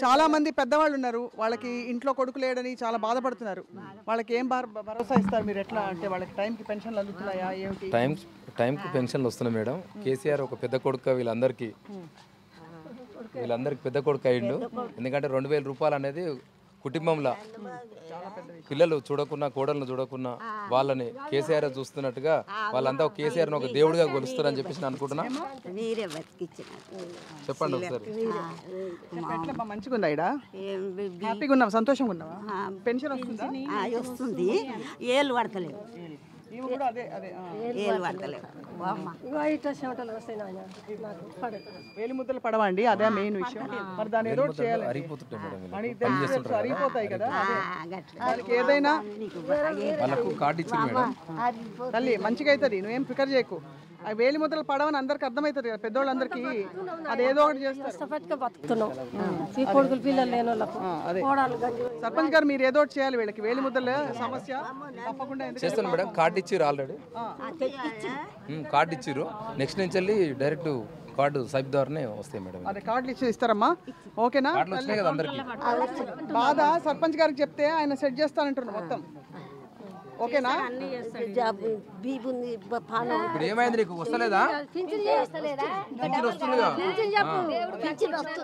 చాలా మంది పెద్దవాళ్ళు ఉన్నారు, వాళ్ళకి ఇంట్లో కొడుకు లేడని చాలా బాధపడుతున్నారు. వాళ్ళకి ఏం భరోసా ఇస్తారు మీరు? ఎట్లా అంటే వాళ్ళకి టైంకి పెన్షన్లు అందుతున్నాయా ఏమిటి? టైంకి పెన్షన్లు వస్తున్నాయి మేడం. కేసీఆర్ ఒక పెద్ద కొడుకు వీళ్ళందరికీ పెద్ద కొడుకు అయ్యిండు. ఎందుకంటే 2000 రూపాయలు అనేది కుటుంబంలో పిల్లలు చూడకున్నా కోడలను చూడకున్నా వాళ్ళని కేసీఆర్ చూస్తున్నట్టుగా వాళ్ళంతా కేసీఆర్ని ఒక దేవుడిగా కొలుస్తారని చెప్పేసి నేను అనుకుంటున్నా. చెప్పండి ఒకసారి. మంచిగా ఉందా? ఇక్కడ హ్యాపీగా ఉన్నావా? సంతోషంగా ఉన్నావా? పెన్షన్ వస్తుందా? వస్తుంది. ఏళ్ళు పడతలేవు. వేలి ముద్దలు పడవండి, అదే మెయిన్ విషయం. మరి దాని ఏదో చేయాలి, అరిగిపోతాయి కదా. ఏదైనా తల్లి మంచిగా అవుతుంది, నువ్వేం ఫికర్ చేయకు. ఆ వేలి ముద్దలు పడవని అందరికి అర్థమవుతుంది కదా, పెద్దోళ్ళందరికీ. అదేదో ఒకటి చేస్తారు. సర్పంచ్ గారు మీరు ఏదో ఒకటి చేయాలి వీళ్ళకి. వేలి ముద్దల సమస్య తప్పకుండా చేస్తాను మేడం. కార్డు ఇచ్చిర్రు, ఆల్రెడీ కార్డు ఇచ్చిర్రు. నెక్స్ట్ నుంచి వెళ్ళి డైరెక్ట్ కార్డు సైప్ ద్వారానే వస్తాయి మేడం. అదే కార్డులు ఇచ్చి ఇస్తారమ్మా, ఓకేనా? బాధ సర్పంచ్ గారికి చెప్తే ఆయన సెట్ చేస్తానంటున్నారు మొత్తం, ఓకేనా? ఇప్పుడు ఏమైంది నీకు? వస్తలేదా?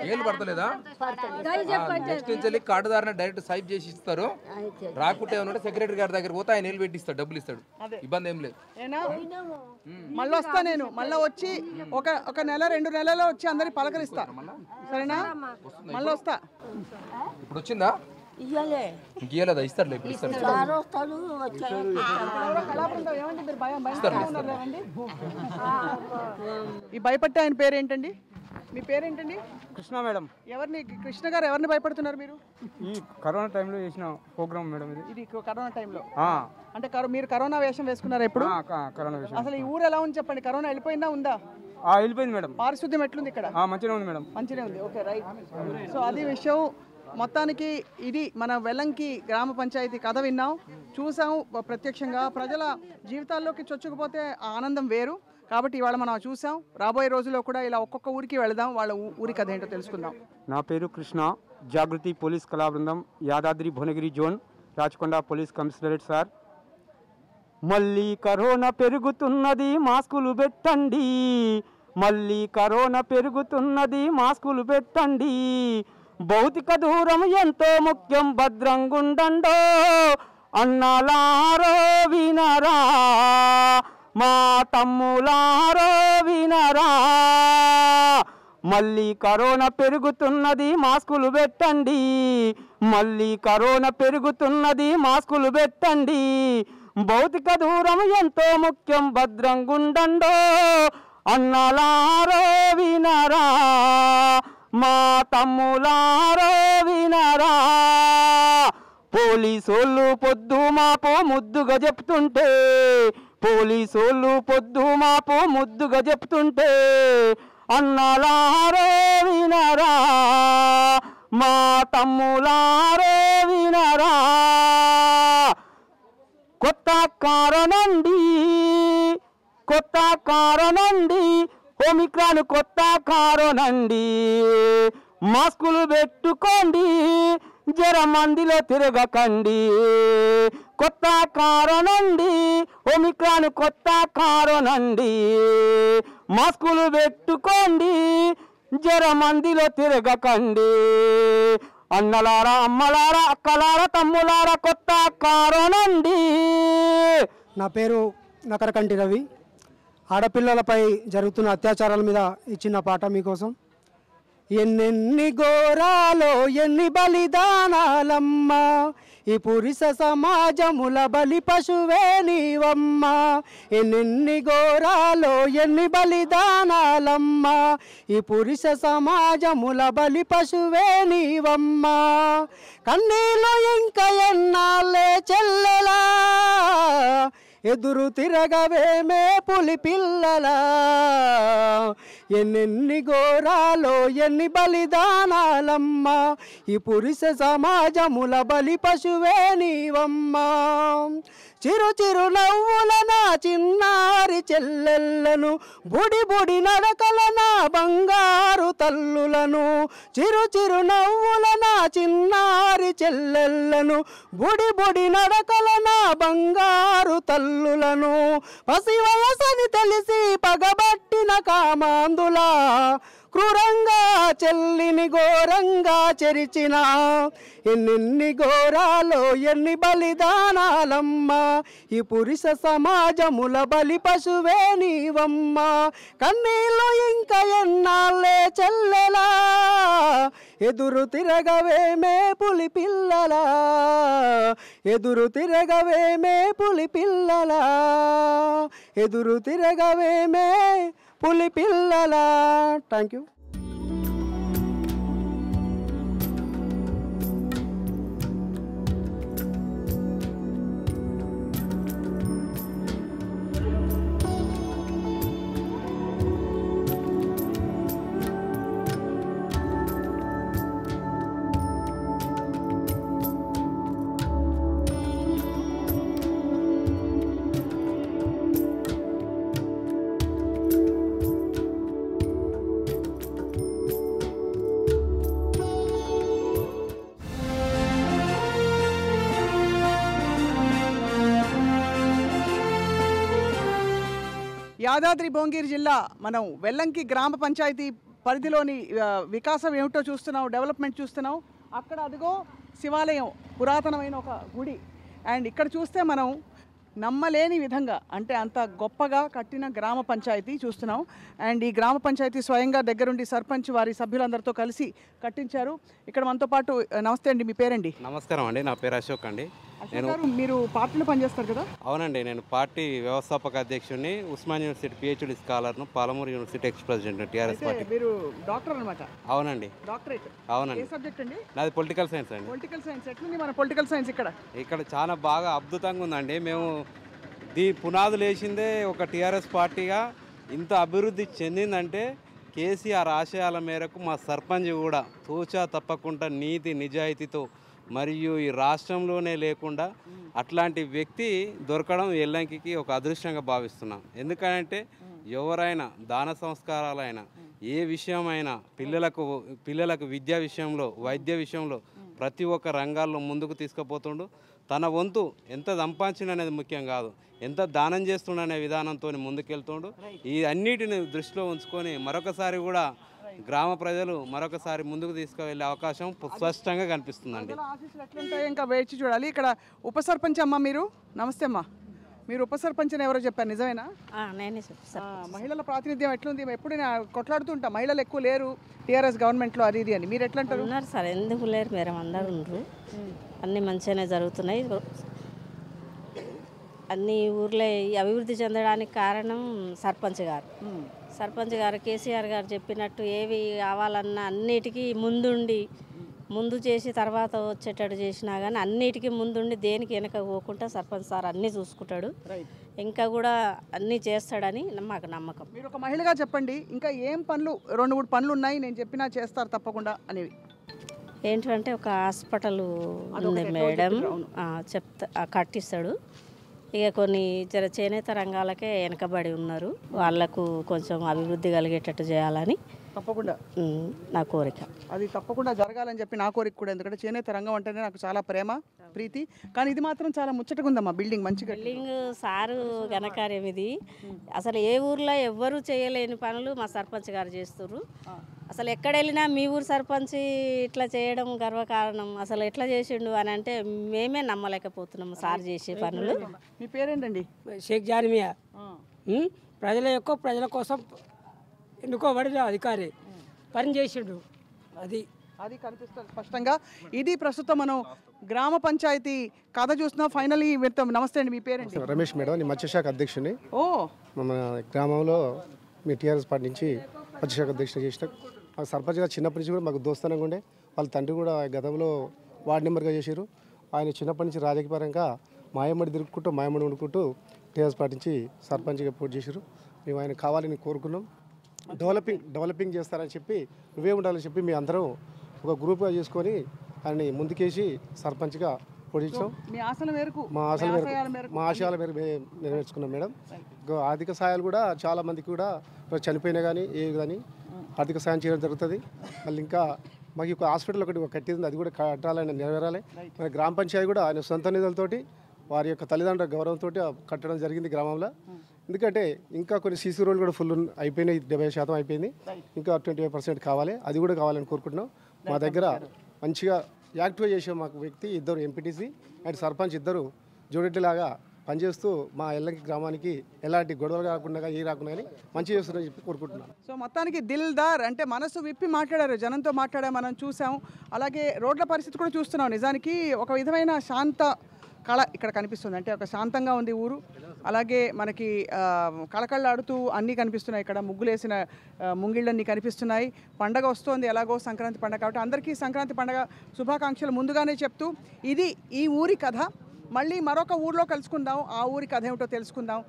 ఏళ్ళు పడతలేదా? నెక్స్ట్ నుంచి వెళ్ళి కార్డు ద్వారా డైరెక్ట్ సైప్ చేసి ఇస్తారు. రాకుంటే ఏమన్నా సెక్రటరీ గారి దగ్గర పోతే ఆయన ఏళ్ళు పెట్టి ఇస్తాడు, డబ్బులు ఇస్తాడు. ఇబ్బంది ఏం లేదు. మళ్ళీ వస్తా నేను, మళ్ళీ వచ్చి ఒక నెల 2 నెలల్లో వచ్చి అందరికి పలకరిస్తా, సరేనా? మళ్ళీ వస్తా. ఇప్పుడు వచ్చిందా? గీయలేదా? ఇస్తాడు. ఈ భయపట్టే ఆయన పేరేంటండి? మీ పేరేంటండి? కృష్ణ మేడం. ఎవరిని? కృష్ణ గారు ఎవరిని భయపడుతున్నారు మీరు? ఈ కరోనా టైంలో చేసిన ప్రోగ్రామ్ మేడం ఇది కరోనా టైంలో. అంటే మీరు కరోనా వేషం వేసుకున్నారా ఎప్పుడు? కరోనా వేషం. అసలు ఈ ఊరు ఎలా ఉంది చెప్పండి? కరోనా వెళ్ళిపోయిందా, ఉందా? వెళ్ళిపోయింది మేడం. పారిశుద్ధ్యం ఎట్లుంది ఇక్కడ? మంచిగా ఉంది మేడం. మంచిగా ఉంది, ఓకే రైట్. సో అది విషయం. మొత్తానికి ఇది మన వెల్లంకి గ్రామ పంచాయతీ కథ విన్నాం, చూసాం ప్రత్యక్షంగా. ప్రజల జీవితాల్లోకి చొచ్చుకుపోతే ఆ ఆనందం వేరు. కాబట్టి ఇవాళ మనం చూసాం. రాబోయే రోజుల్లో కూడా ఇలా ఒక్కొక్క ఊరికి వెళదాం, వాళ్ళ ఊరి కథ ఏంటో తెలుసుకుందాం. నా పేరు కృష్ణ, జాగృతి పోలీస్ కళా బృందం, Yadadri Bhuvanagiri zone, Rachakonda police commissionerate sir. మళ్ళీ కరోనా పెరుగుతున్నది, మాస్కులు పెట్టండి. మళ్ళీ కరోనా పెరుగుతున్నది, మాస్కులు పెట్టండి. భౌతిక దూరం ఎంతో ముఖ్యం, భద్రంగుండండో అన్నలారో వినరా, మా తమ్ములారో వినరా. మళ్ళీ కరోనా పెరుగుతున్నది, మాస్కులు పెట్టండి. మళ్ళీ కరోనా పెరుగుతున్నది, మాస్కులు పెట్టండి. భౌతిక దూరం ఎంతో ముఖ్యం, భద్రంగుండండో అన్నలారో వినరా, మా తమ్ములారో వినరా. పోలీసోళ్ళు పొద్దు మాపు ముద్దుగా చెప్తుంటే, పోలీసోళ్ళు పొద్దు మాపు ముద్దుగా చెప్తుంటే, అన్నలారో వినరా, మా తమ్ములారో వినరా. కొత్త కారణండి, కొత్త కారణండి, ఒమిక్రాన్ కొత్త కారణండి. మాస్కులు పెట్టుకోండి, జర మందిలో తిరగకండి. కొత్త కారణండి, ఒమిక్రాన్ కొత్త కారణండి. మాస్కులు పెట్టుకోండి, జర మందిలో తిరగకండి. అన్నలారా, అమ్మలారా, అక్కలారా, తమ్ములారా, కొత్త కారణండి. నా పేరు నకరకంటి రవి. ఆడపిల్లలపై జరుగుతున్న అత్యాచారాల మీద ఇచ్చిన పాట మీకోసం. ఎన్నెన్ని ఘోరాలో ఎన్ని బలిదానాలమ్మా, ఈ పురుష సమాజముల బలి పశువే నీవమ్మా. ఎన్నెన్ని ఘోరాలో ఎన్ని బలిదానాలమ్మా, ఈ పురుష సమాజముల బలి పశువే నీవమ్మా. కన్నీళ్ళు ఇంకా ఎన్నాళ్ళే చెల్లెలా, ఎదురు తిరగవేమే పులి పిల్లలా. ఎన్నెన్ని ఘోరాలో ఎన్ని బలిదానాలమ్మా ఈ పురుష సమాజముల బలి పశువే నీవమ్మా చిరు చిరు నవ్వుల నా చిన్నారి చెల్లెళ్ళను బుడి బుడి నడకల నా బంగారు తల్లులను చిరు చిరు నవ్వుల నా చిన్నారి చెల్లెళ్ళను బుడి బుడి నడకల నా బంగారు తల్లులను పసి వయసని తెలిసి పగబట్టిన కామాందులా క్రూరంగా చెల్లిని ఘోరంగా చెరిచిన ఎన్నెన్ని ఘోరాలో ఎన్ని బలిదానాలమ్మా ఈ పురుష సమాజముల బలి పశువే నీవమ్మా కన్నీళ్ళు ఇంకా ఎన్నాళ్ళే చెల్లెలా ఎదురు తిరగవేమే పులి పిల్లలా ఎదురు తిరగవేమే పులి పిల్లలా ఎదురు తిరగవేమే పులి పిల్లలా. Thank you. యాదాద్రి భువనగిరి జిల్లా మనం వెల్లంకి గ్రామ పంచాయతీ పరిధిలోని వికాసం ఏమిటో చూస్తున్నాం, డెవలప్మెంట్ చూస్తున్నాం. అక్కడ అదిగో శివాలయం, పురాతనమైన ఒక గుడి. అండ్ ఇక్కడ చూస్తే మనం నమ్మలేని విధంగా అంటే అంత గొప్పగా కట్టిన గ్రామ పంచాయతీ చూస్తున్నాం. అండ్ ఈ గ్రామ పంచాయతీ స్వయంగా దగ్గరుండి సర్పంచ్ వారి సభ్యులందరితో కలిసి కట్టించారు. ఇక్కడ మనతో పాటు నమస్తే అండి, మీ పేరండి? నమస్కారం అండి, నా పేరు అశోక్ అండి. మీరు పార్టీలో పనిచేస్తారు కదా? అవునండి, నేను పార్టీ వ్యవస్థాపక అధ్యక్షుడిని, ఉస్మాన్ యూనివర్సిటీ పిహెచ్డి స్కాలర్ను, Palamuru university ex president TRS party. మీరు డాక్టర్ అన్నమాట? అవునండి. డాక్టరేట్? అవునండి. ఏ సబ్జెక్ట్ అండి? నాది పొలిటికల్ సైన్స్ అండి. Political science. ఎట్లుంది మన పొలిటికల్ సైన్స్ ఇక్కడ? ఇక్కడ చాలా బాగా అద్భుతంగా ఉందండి. మేము పునాదులు వేసిందే ఒక టీఆర్ఎస్ పార్టీగా ఇంత అభివృద్ధి చెందిందంటే కేసీఆర్ ఆశయాల మేరకు మా సర్పంచ్ కూడా తూచా తప్పకుండా నీతి నిజాయితీతో మరియు ఈ రాష్ట్రంలోనే లేకుండా అట్లాంటి వ్యక్తి దొరకడం ఎల్లంకి ఒక అదృష్టంగా భావిస్తున్నాం. ఎందుకంటే ఎవరైనా దాన సంస్కారాలైనా ఏ విషయమైనా పిల్లలకు విద్యా విషయంలో, వైద్య విషయంలో ప్రతి ఒక్క రంగాల్లో ముందుకు తీసుకుపోతుండు. తన వంతు ఎంత సంపాదించిన అనేది ముఖ్యం కాదు, ఎంత దానం చేస్తుండనే విధానంతో ముందుకెళ్తుండు. ఈ అన్నిటిని దృష్టిలో ఉంచుకొని మరొకసారి కూడా గ్రామ ప్రజలు మరొకసారి ముందుకు తీసుకువెళ్ళే అవకాశం స్పష్టంగా కనిపిస్తుందండి. ఇంకా వేచి చూడాలి. ఇక్కడ ఉప సర్పంచ్ అమ్మ, మీరు నమస్తే అమ్మా. మీరు ఉప సర్పంచ్ అని ఎవరో చెప్పారు, నిజమేనా? నేనే. మహిళల ప్రాతినిధ్యం ఎట్లుంది? ఎప్పుడు కొట్లాడుతుంటా మహిళలు ఎక్కువ లేరు టీఆర్ఎస్ గవర్నమెంట్లో అది ఇది అని, మీరు ఎట్లా అంటారు? ఉన్నారు సార్, ఎందుకు లేరు, మీరు అందరూ ఉన్నారు, అన్నీ మంచిగానే జరుగుతున్నాయి. అన్ని ఊర్లో అభివృద్ధి చెందడానికి కారణం సర్పంచ్ గారు. సర్పంచ్ గారు కేసీఆర్ గారు చెప్పినట్టు ఏవి కావాలన్నా అన్నిటికీ ముందు చేసి తర్వాత వచ్చేటట్టు చేసినా కానీ అన్నిటికీ ముందుండి దేనికి వెనక పోకుండా సర్పంచ్ సార్ అన్నీ చూసుకుంటాడు, ఇంకా కూడా అన్నీ చేస్తాడని మాకు నమ్మకం. మీరు ఒక మహిళగా చెప్పండి, ఇంకా ఏం పనులు, 2-3 పనులు ఉన్నాయి నేను చెప్పినా చేస్తారు తప్పకుండా అనేవి? ఏంటంటే ఒక హాస్పిటల్ ఉంది మేడం, కట్టిస్తాడు. ఇక కొన్ని చేనేత రంగాలకే వెనకబడి ఉన్నారు, వాళ్లకు కొంచెం అభివృద్ధి కలిగేటట్టు చేయాలని తప్పకుండా నా కోరిక. అది తప్పకుండా జరగాలని చెప్పి నా కోరిక కూడా. ఎందుకంటే చేనేత రంగం అంటేనే నాకు చాలా ప్రేమ, ప్రీతి. కానీ ఇది మాత్రం చాలా ముచ్చటగా ఉందమ్మా, బిల్డింగ్ మంచిగా. బిల్డింగ్ సారు ఘనకార్యం ఇది. అసలు ఏ ఊర్లో ఎవ్వరూ చేయలేని పనులు మా సర్పంచ్ గారు చేస్తున్నారు. అసలు ఎక్కడ వెళ్ళినా మీ ఊరు సర్పంచ్ ఇట్లా చేయడం గర్వకారణం. అసలు ఎట్లా చేసిండు అని అంటే మేమే నమ్మలేకపోతున్నాము సార్ చేసే పనులు. మీ పేరేంటండి? షేక్ జానిమియా. ప్రజల కోసం ఎన్నుకోబడిన అధికారి పని చేసిండు, అది కనిపిస్తుంది స్పష్టంగా. ఇది ప్రస్తుతం మనం గ్రామ పంచాయతీ కథ చూస్తున్నాం. ఫైనలీ నమస్తే అండి, మీ పేరేంటి? రమేష్ మేడం, నేను మత్స్యశాఖ అధ్యక్షుని. మన గ్రామంలో మీ టీఆర్ఎస్ పార్టీ నుంచి మత్స్యశాఖ అధ్యక్షుని చేసిన మాకు సర్పంచ్గా చిన్నప్పటి నుంచి కూడా మాకు దోస్తనంగా ఉండే. వాళ్ళ తండ్రి కూడా గతంలో వార్డు మెంబర్గా చేశారు. ఆయన చిన్నప్పటి నుంచి రాజకీయపరంగా మాయమడి తిరుగుకుంటూ మాయమడి వండుకుంటూ టీఆర్ఎస్ పార్టీ నుంచి సర్పంచ్గా పోటీ చేశారు. మేము ఆయన కావాలని కోరుకున్నాం. డెవలపింగ్ చేస్తారని చెప్పి నువ్వే ఉండాలని చెప్పి మీ అందరం ఒక గ్రూప్గా చేసుకొని ఆయన్ని ముందుకేసి సర్పంచ్గా పొడిచాం. మీ ఆశల మేరకు మా ఆశయాల మేరకు నెరవేర్చుకున్నాం మేడం. ఆర్థిక సాయాలు కూడా చాలా మందికి కూడా చనిపోయినా కానీ కానీ ఆర్థిక సాయం చేయడం జరుగుతుంది. మళ్ళీ ఇంకా మాకు ఒక హాస్పిటల్ ఒకటి కట్టింది, అది కూడా కట్టాలని నెరవేరాలి. మన గ్రామ పంచాయతీ కూడా ఆయన సొంత నిధులతోటి వారి యొక్క తల్లిదండ్రుల గౌరవంతో కట్టడం జరిగింది గ్రామంలో. ఎందుకంటే ఇంకా కొన్ని సీసీ రోడ్లు కూడా ఫుల్ అయిపోయినాయి, 70% అయిపోయింది. ఇంకా 25% కావాలి, అది కూడా కావాలని కోరుకుంటున్నాం. మా దగ్గర మంచిగా యాక్టివ్ చేసే మాకు వ్యక్తి ఇద్దరు ఎంపీటీసీ అండ్ సర్పంచ్ ఇద్దరు జోడెట్లాగా పనిచేస్తూ మా ఎల్లంకి గ్రామానికి ఎలాంటి గొడవలు కాకుండా రాకుండా కానీ మంచి చేస్తున్నారని చెప్పి కోరుకుంటున్నాను. సో మొత్తానికి దిల్దార్ అంటే మనసు విప్పి మాట్లాడారు, జనంతో మాట్లాడే మనం చూసాం. అలాగే రోడ్ల పరిస్థితి కూడా చూస్తున్నాం. నిజానికి ఒక విధమైన శాంత కళ ఇక్కడ కనిపిస్తుంది. అంటే ఒక శాంతంగా ఉంది ఊరు. అలాగే మనకి కళకళలాడుతూ అన్నీ కనిపిస్తున్నాయి. ఇక్కడ ముగ్గులేసిన ముంగిళ్ళన్నీ కనిపిస్తున్నాయి. పండగ వస్తోంది, ఎలాగో సంక్రాంతి పండగ కాబట్టి అందరికీ సంక్రాంతి పండగ శుభాకాంక్షలు ముందుగానే చెప్తూ ఇది ఈ ఊరి కథ. మళ్ళీ మరొక ఊరిలో కలుసుకుందాం, ఆ ఊరి కథ ఏమిటో తెలుసుకుందాం.